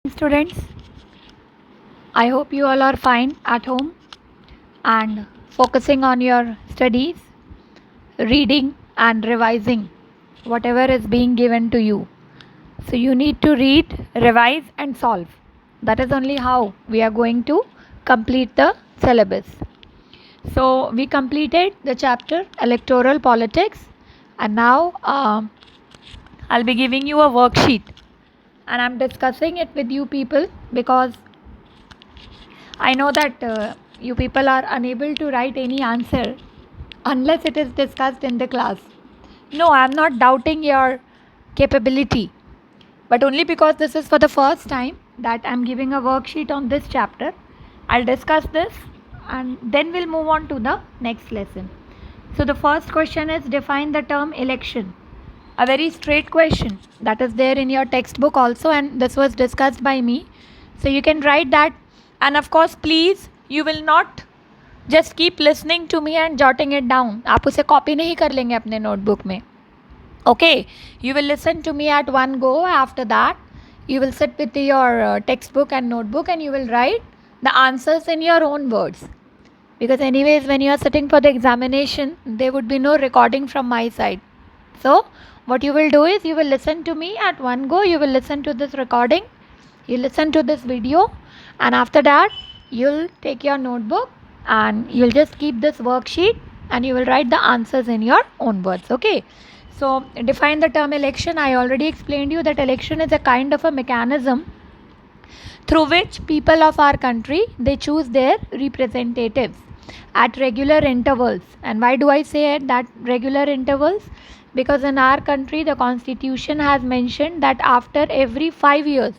Students, I hope you all are fine at home and focusing on your studies, reading and revising whatever is being given to you. So you need to read, revise and solve. That is only how we are going to complete the syllabus. So we completed the chapter Electoral Politics, and now I'll be giving you a worksheet, and I'm discussing it with you people because I know that you people are unable to write any answer unless it is discussed in the class. No, I am not doubting your capability, but only because this is for the first time that I am giving a worksheet on this chapter. I'll discuss this and then we'll move on to the next lesson. So the first question is, define the term election. A very straight question that is there in your textbook also, and this was discussed by me. So you can write that, and of course please you will not just keep listening to me and jotting it down. आप उसे copy नहीं कर लेंगे अपने notebook में. Okay, you will listen to me at one go. After that you will sit with your textbook and notebook and you will write the answers in your own words, because anyways when you are sitting for the examination there would be no recording from my side. So what you will do is you will listen to me at one go, you will listen to this recording, you listen to this video, and after that you'll take your notebook and you'll just keep this worksheet and you will write the answers in your own words. Okay, so define the term election. I already explained you that election is a kind of a mechanism through which people of our country, they choose their representatives at regular intervals. And why do I say it that regular intervals? Because in our country the constitution has mentioned that after every 5 years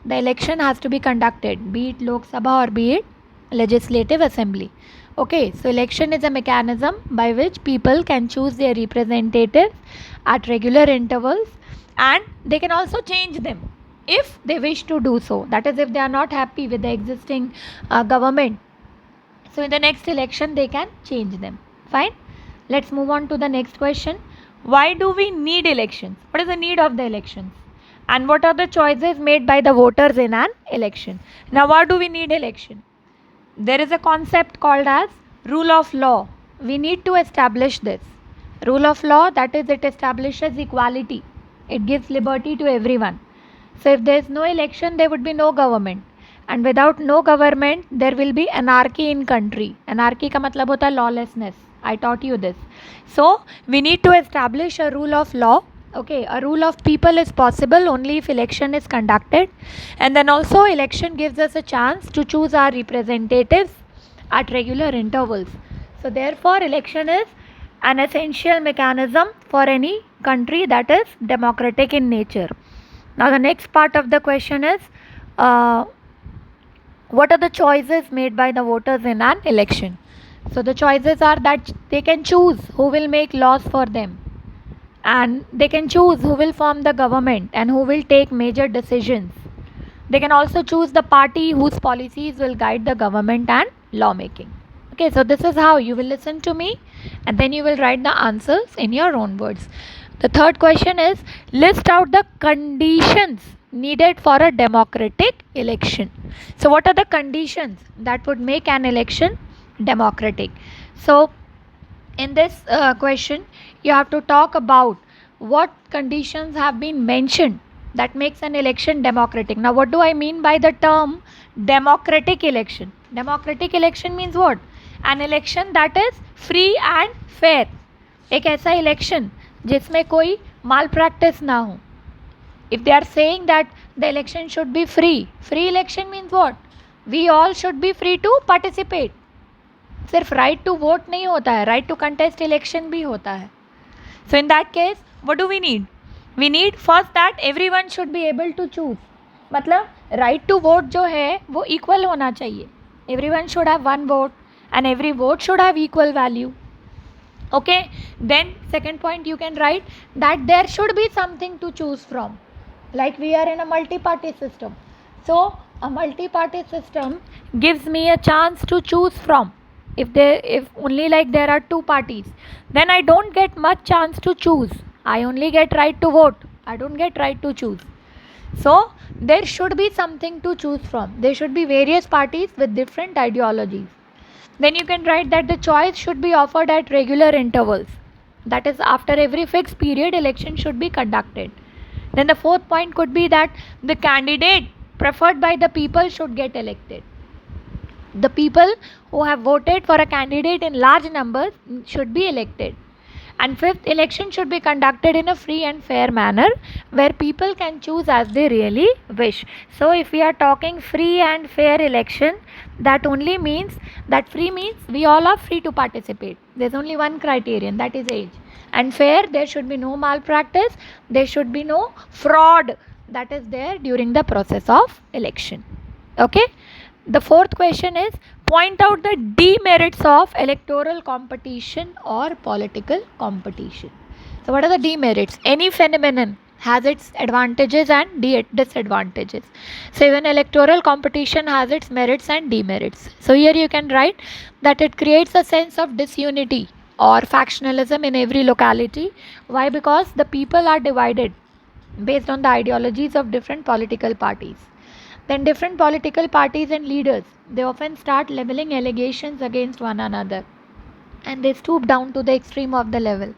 the election has to be conducted, be it Lok Sabha or be it Legislative Assembly. Okay, so election is a mechanism by which people can choose their representatives at regular intervals, and they can also change them if they wish to do so. That is, if they are not happy with the existing government, so in the next election they can change them. Fine, let's move on to the next question. Why do we need elections? What is the need of the elections? And what are the choices made by the voters in an election? Now, why do we need election? There is a concept called as rule of law. We need to establish this. Rule of law, that is, it establishes equality. It gives liberty to everyone. So if there is no election, there would be no government. And without no government, there will be anarchy in country. Anarchy का मतलब होता है lawlessness. I taught you this. So we need to establish a rule of law. Okay, a rule of people is possible only if election is conducted, and then also election gives us a chance to choose our representatives at regular intervals. So therefore election is an essential mechanism for any country that is democratic in nature. Now the next part of the question is, what are the choices made by the voters in an election? So the choices are that they can choose who will make laws for them, and they can choose who will form the government and who will take major decisions. They can also choose the party whose policies will guide the government and lawmaking. Okay, so this is how you will listen to me and then you will write the answers in your own words. The third question is, list out the conditions needed for a democratic election. So what are the conditions that would make an election democratic? So in this question you have to talk about what conditions have been mentioned that makes an election democratic. Now what do I mean by the term democratic election? Democratic election means what? An election that is free and fair. एक ऐसा election जिसमें कोई malpractice ना हो. If they are saying that the election should be free, free election means what? We all should be free to participate. सिर्फ right to vote नहीं होता है, राइट टू कंटेस्ट इलेक्शन भी होता है. So in that case what do we need? We need first that everyone should be able to choose. मतलब right to vote जो है वो इक्वल होना चाहिए. Everyone should have one vote and every vote should have equal value. Okay, then second point you can write that there should be something to choose from. Like we are in a multi party system, so a multi party system gives me a chance to choose from. If only like there are two parties, then I don't get much chance to choose. I only get right to vote. I don't get right to choose. So there should be something to choose from. There should be various parties with different ideologies. Then you can write that the choice should be offered at regular intervals. That is, after every fixed period, election should be conducted. Then the fourth point could be that the candidate preferred by the people should get elected. The people who have voted for a candidate in large numbers should be elected. And fifth, election should be conducted in a free and fair manner where people can choose as they really wish. So if we are talking free and fair election, that only means that free means we all are free to participate. There's only one criterion, that is age. And fair, there should be no malpractice, there should be no fraud that is there during the process of election. Okay? The fourth question is, point out the demerits of electoral competition or political competition. So what are the demerits? Any phenomenon has its advantages and disadvantages. So even electoral competition has its merits and demerits. So here you can write that it creates a sense of disunity or factionalism in every locality. Why? Because the people are divided based on the ideologies of different political parties. Then different political parties and leaders, they often start leveling allegations against one another, and they stoop down to the extreme of the level.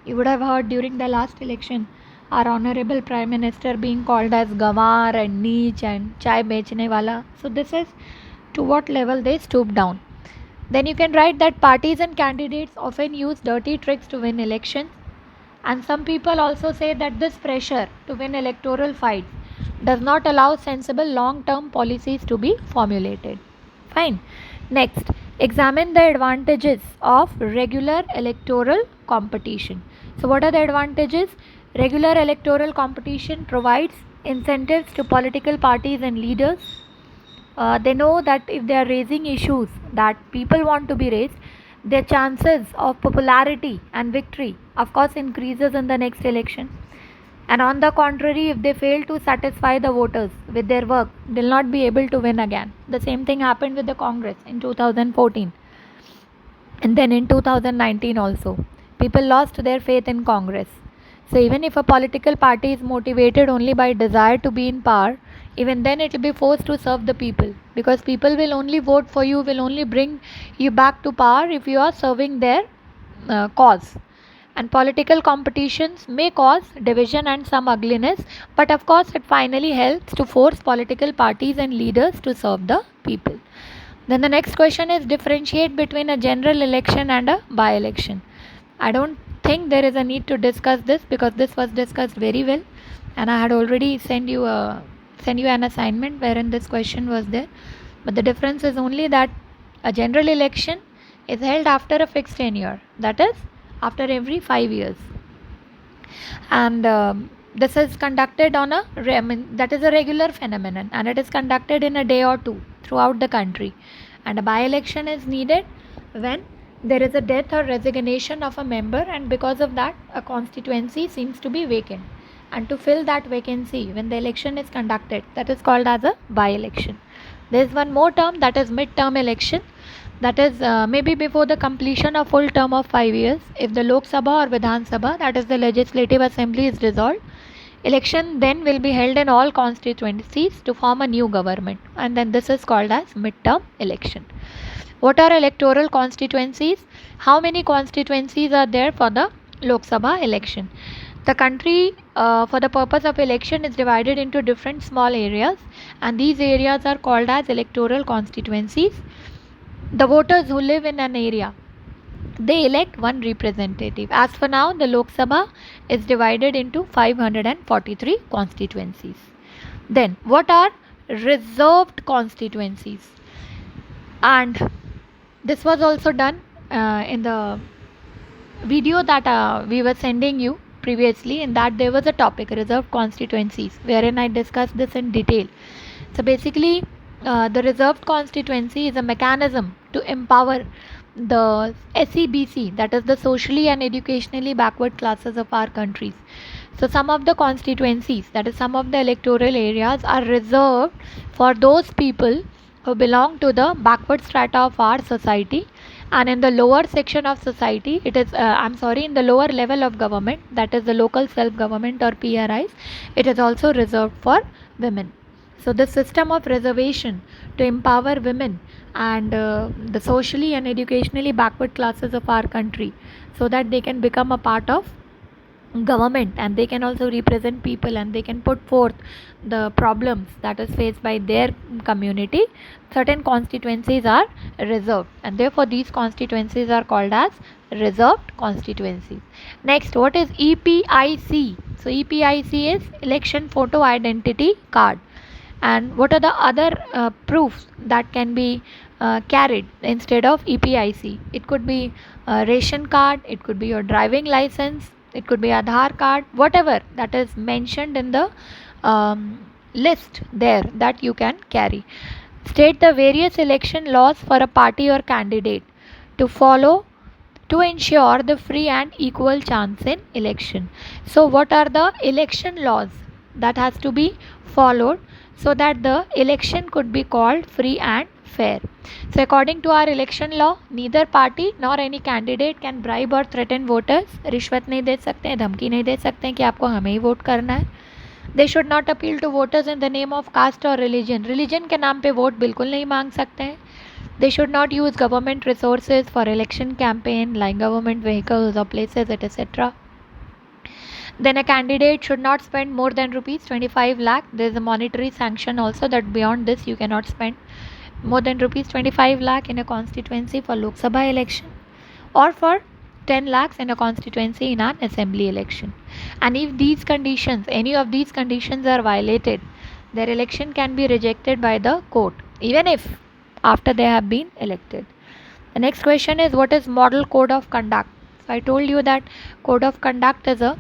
You would have heard during the last election our honorable prime minister being called as gawar and neech and chai bechne wala. So this is to what level they stoop down. Then you can write that parties and candidates often use dirty tricks to win elections, and some people also say that this pressure to win electoral fights does not allow sensible long-term policies to be formulated. Fine. Next, examine the advantages of regular electoral competition. So what are the advantages? Regular electoral competition provides incentives to political parties and leaders. They know that if they are raising issues that people want to be raised, their chances of popularity and victory of course increases in the next election. And on the contrary, if they fail to satisfy the voters with their work, they will not be able to win again. The same thing happened with the Congress in 2014. And then in 2019 also. People lost their faith in Congress. So even if a political party is motivated only by desire to be in power, even then it will be forced to serve the people. Because people will only vote for you, will only bring you back to power if you are serving their cause. And political competitions may cause division and some ugliness, but of course it finally helps to force political parties and leaders to serve the people. Then the next question is, differentiate between a general election and a by-election. I don't think there is a need to discuss this because this was discussed very well, and I had already sent you an assignment wherein this question was there. But the difference is only that a general election is held after a fixed tenure, that is after every 5 years, and this is conducted on that is a regular phenomenon, and it is conducted in a day or two throughout the country. And a by-election is needed when there is a death or resignation of a member, and because of that a constituency seems to be vacant, and to fill that vacancy when the election is conducted, that is called as a by-election. There is one more term, that is midterm election. That is maybe before the completion of full term of 5 years, if the Lok Sabha or Vidhan Sabha, that is the legislative assembly, is dissolved, election then will be held in all constituencies to form a new government, and then this is called as midterm election. What are electoral constituencies? How many constituencies are there for the Lok Sabha election? The country for the purpose of election is divided into different small areas, and these areas are called as electoral constituencies. The voters who live in an area, they elect one representative. As for now, the Lok Sabha is divided into 543 constituencies. Then, what are reserved constituencies? And this was also done in the video that we were sending you previously. In that there was a topic, reserved constituencies, wherein I discussed this in detail. So basically, the reserved constituency is a mechanism to empower the SEBC, that is the socially and educationally backward classes of our countries. So some of the constituencies, that is some of the electoral areas, are reserved for those people who belong to the backward strata of our society, and in the lower section of society, it is in the lower level of government, that is the local self government or PRIs, it is also reserved for women. So the system of reservation to empower women and the socially and educationally backward classes of our country, so that they can become a part of government and they can also represent people and they can put forth the problems that is faced by their community. Certain constituencies are reserved, and therefore these constituencies are called as reserved constituencies. Next, what is EPIC? So EPIC is election photo identity card. And what are the other proofs that can be carried instead of EPIC? It could be a ration card, it could be your driving license, it could be Aadhaar card, whatever that is mentioned in the list there that you can carry. State the various election laws for a party or candidate to follow to ensure the free and equal chance in election. So what are the election laws that has to be followed so that the election could be called free and fair? So according to our election law, neither party nor any candidate can bribe or threaten voters. रिश्वत नहीं दे सकते हैं, धमकी नहीं दे सकते हैं कि आपको हमें ही वोट करना है. They should not appeal to voters in the name of caste or religion. Religion के नाम पे वोट बिल्कुल नहीं मांग सकते हैं. They should not use government resources for election campaign like government vehicles or places, etc. Then a candidate should not spend more than rupees 25 lakh. There is a monetary sanction also that beyond this you cannot spend more than rupees 25 lakh in a constituency for Lok Sabha election, or for 10 lakhs in a constituency in an assembly election. And if these conditions, any of these conditions are violated, their election can be rejected by the court, even if after they have been elected. The next question is, what is model code of conduct? So I told you that code of conduct is a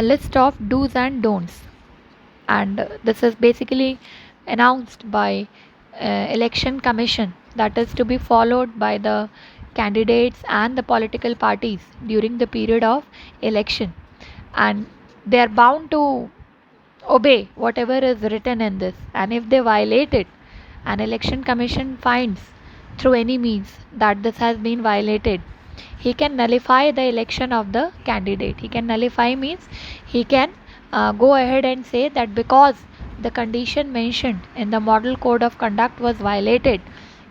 list of do's and don'ts, and this is basically announced by election commission, that is to be followed by the candidates and the political parties during the period of election, and they are bound to obey whatever is written in this. And if they violate it, an election commission finds through any means that this has been violated, he can nullify the election of the candidate. He can nullify means he can go ahead and say that because the condition mentioned in the model code of conduct was violated,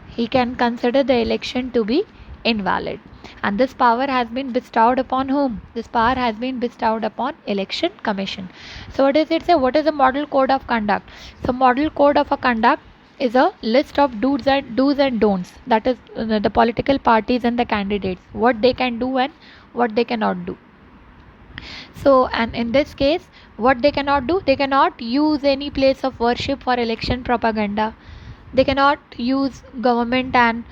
he can consider the election to be invalid. And this power has been bestowed upon whom? This power has been bestowed upon election commission. So what does it say? What is a model code of conduct? So model code of a conduct is a list of do's and don'ts, that is the political parties and the candidates, what they can do and what they cannot do. So, and in this case, what they cannot do, they cannot use any place of worship for election propaganda. They cannot use government and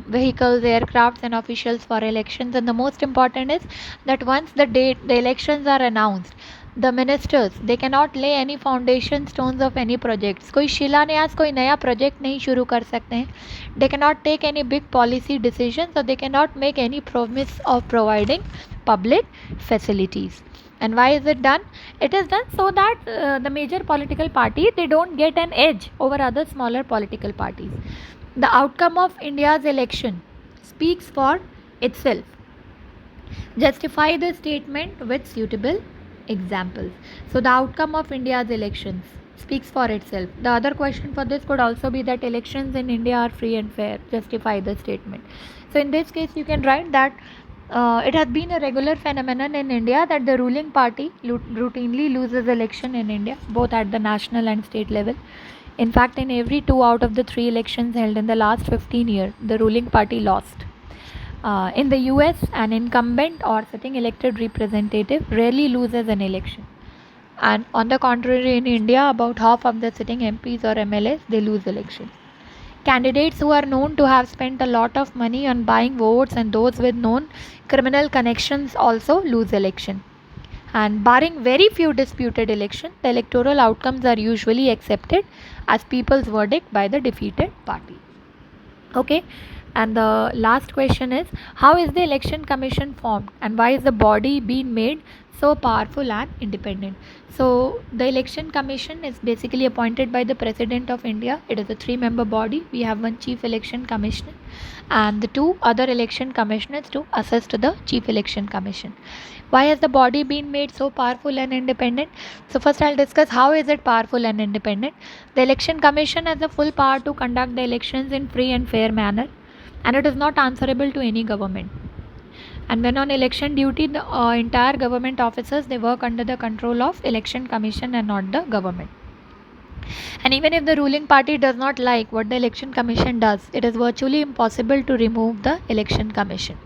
vehicles, aircrafts and officials for elections. And the most important is that once the date, the elections are announced, the ministers, they cannot lay any foundation stones of any projects. कोई शिलान्यास, कोई नया project नहीं शुरू कर सकते हैं. They cannot take any big policy decisions, or they cannot make any promise of providing public facilities. And why is it done? It is done so that the major political party, they don't get an edge over other smaller political parties. The outcome of India's election speaks for itself. Justify the statement with suitable examples. So the outcome of India's elections speaks for itself. The other question for this could also be that elections in India are free and fair. Justify the statement. So in this case, you can write that it has been a regular phenomenon in India that the ruling party routinely loses election in India, both at the national and state level. In fact, in every 2 out of the 3 elections held in the last 15 years, the ruling party lost. In the US, an incumbent or sitting elected representative rarely loses an election. And on the contrary, in India, about half of the sitting MPs or MLAs, they lose elections. Candidates who are known to have spent a lot of money on buying votes and those with known criminal connections also lose election. And barring very few disputed elections, the electoral outcomes are usually accepted as people's verdict by the defeated party. Okay. And the last question is, how is the election commission formed and why is the body being made so powerful and independent? So the election commission is basically appointed by the president of India. It is a 3-member body. We have one chief election commissioner and the 2 other election commissioners to assist the chief election commission. Why has the body been made so powerful and independent? So first I'll discuss how is it powerful and independent. The election commission has the full power to conduct the elections in free and fair manner, and it is not answerable to any government. And when on election duty, the entire government officers, they work under the control of election commission and not the government. And even if the ruling party does not like what the election commission does, it is virtually impossible to remove the election commission.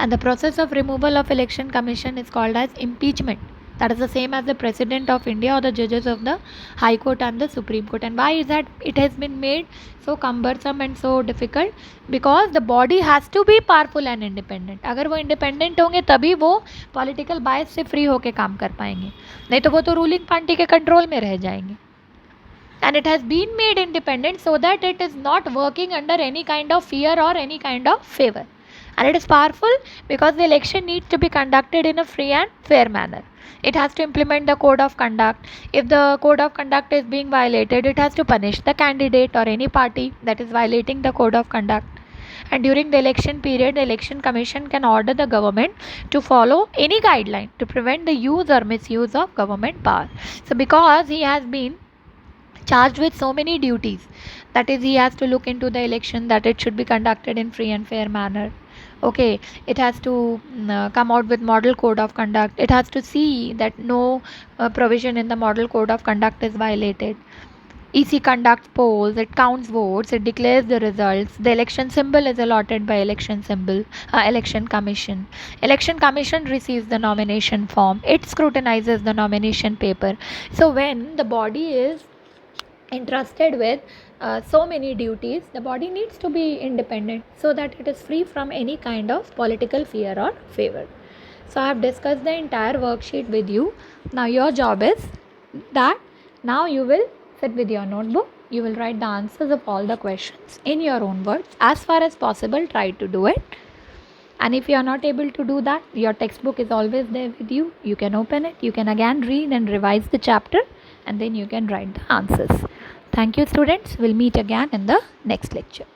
And the process of removal of election commission is called as impeachment. That is the same as the president of India or the judges of the High Court and the Supreme Court. And why is that it has been made so cumbersome and so difficult? Because the body has to be powerful and independent. अगर वो independent होंगे तभी वो political bias से free होके काम कर पाएंगे, नहीं तो वो तो ruling party के control में रह जाएंगे. And it has been made independent so that it is not working under any kind of fear or any kind of favor. And it is powerful because the election needs to be conducted in a free and fair manner. It has to implement the code of conduct. If the code of conduct is being violated, it has to punish the candidate or any party that is violating the code of conduct. And during the election period, the election commission can order the government to follow any guideline to prevent the use or misuse of government power. So because he has been charged with so many duties, that is, he has to look into the election that it should be conducted in free and fair manner. Okay, it has to come out with model code of conduct. It has to see that no provision in the model code of conduct is violated. EC conducts polls, it counts votes, it declares the results. The election symbol is allotted by election commission. Election commission receives the nomination form. It scrutinizes the nomination paper. So when the body is entrusted with so many duties, the body needs to be independent so that it is free from any kind of political fear or favor. So I have discussed the entire worksheet with you. Now your job is that now you will sit with your notebook, you will write the answers of all the questions in your own words. As far as possible, try to do it. And if you are not able to do that, your textbook is always there with you. You can open it, you can again read and revise the chapter, and then you can write the answers. Thank you, students. We'll meet again in the next lecture.